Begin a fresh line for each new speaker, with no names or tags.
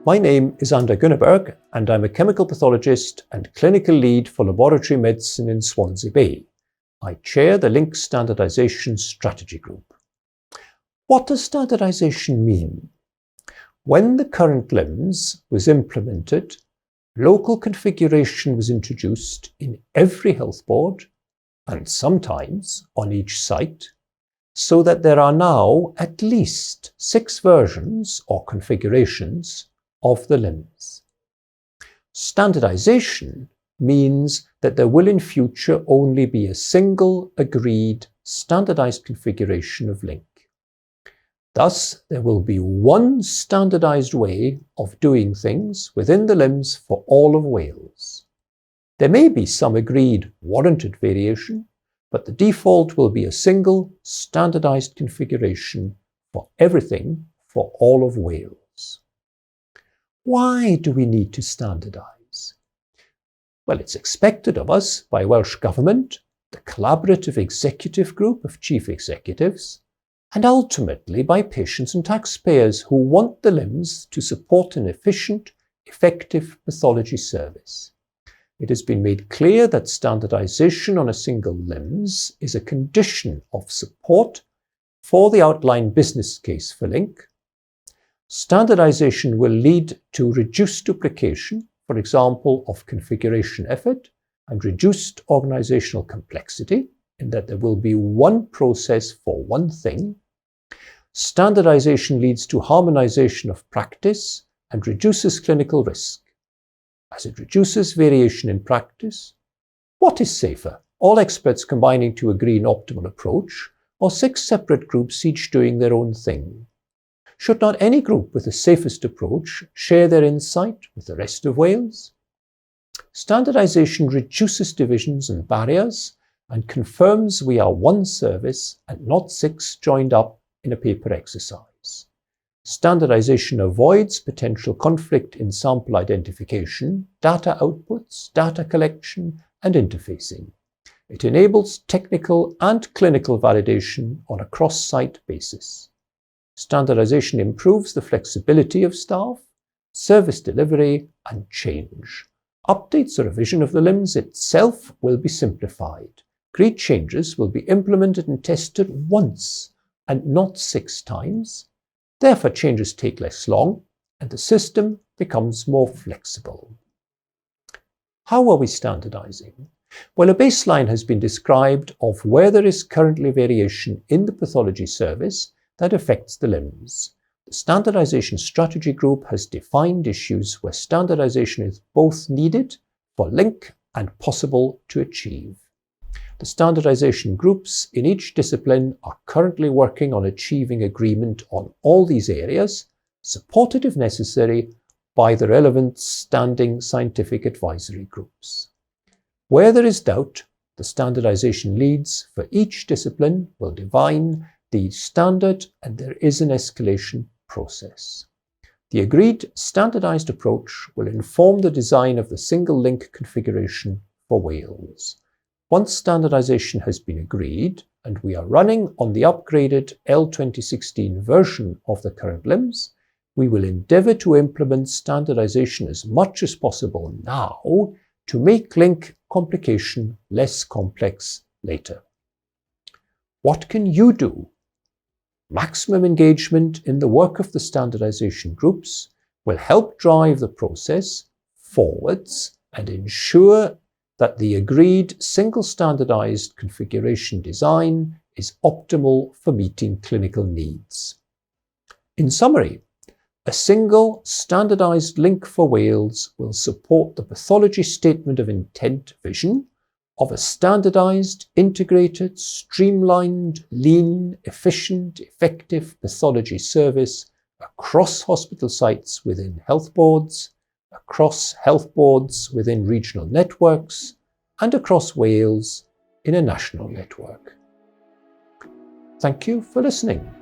My name is Andar Gunneburg, and I'm a chemical pathologist and clinical lead for laboratory medicine in Swansea Bay. I chair the LINC standardization strategy group. What does standardization mean? When the current LIMS was implemented, local configuration was introduced in every health board and sometimes on each site, so that there are now at least 6 versions or configurations of the LIMS. Standardization means that there will in future only be a single agreed standardized configuration of LINC. Thus, there will be one standardized way of doing things within the LIMS for all of Wales. There may be some agreed warranted variation, but the default will be a single standardized configuration for everything for all of Wales. Why do we need to standardise? Well, it's expected of us by Welsh Government, the collaborative executive group of chief executives, and ultimately by patients and taxpayers who want the LIMS to support an efficient, effective pathology service. It has been made clear that standardisation on a single LIMS is a condition of support for the outlined business case for LINC. Standardisation will lead to reduced duplication, for example, of configuration effort, and reduced organisational complexity, in that there will be one process for one thing. Standardisation leads to harmonisation of practice and reduces clinical risk. As it reduces variation in practice, what is safer? All experts combining to agree an optimal approach, or 6 separate groups each doing their own thing? Should not any group with the safest approach share their insight with the rest of Wales? Standardisation reduces divisions and barriers and confirms we are one service and not 6 joined up in a paper exercise. Standardisation avoids potential conflict in sample identification, data outputs, data collection, and interfacing. It enables technical and clinical validation on a cross-site basis. Standardisation improves the flexibility of staff, service delivery, and change. Updates or revision of the LIMS itself will be simplified. Agreed changes will be implemented and tested once and not 6 times. Therefore, changes take less long and the system becomes more flexible. How are we standardising? Well, a baseline has been described of where there is currently variation in the pathology service that affects the LIMS. The Standardization Strategy Group has defined issues where standardization is both needed for LINC and possible to achieve. The standardization groups in each discipline are currently working on achieving agreement on all these areas, supported if necessary by the relevant standing scientific advisory groups. Where there is doubt, the standardization leads for each discipline will define the standard and there is an escalation process. The agreed standardized approach will inform the design of the single LINC configuration for Wales. Once standardization has been agreed and we are running on the upgraded L2016 version of the current LIMS, we will endeavour to implement standardization as much as possible now to make LINC complication less complex later. What can you do? Maximum engagement in the work of the standardization groups will help drive the process forwards and ensure that the agreed single standardized configuration design is optimal for meeting clinical needs. In summary, a single standardized LINC for Wales will support the pathology statement of intent vision of a standardized, integrated, streamlined, lean, efficient, effective pathology service across hospital sites within health boards, across health boards within regional networks, and across Wales in a national network. Thank you for listening.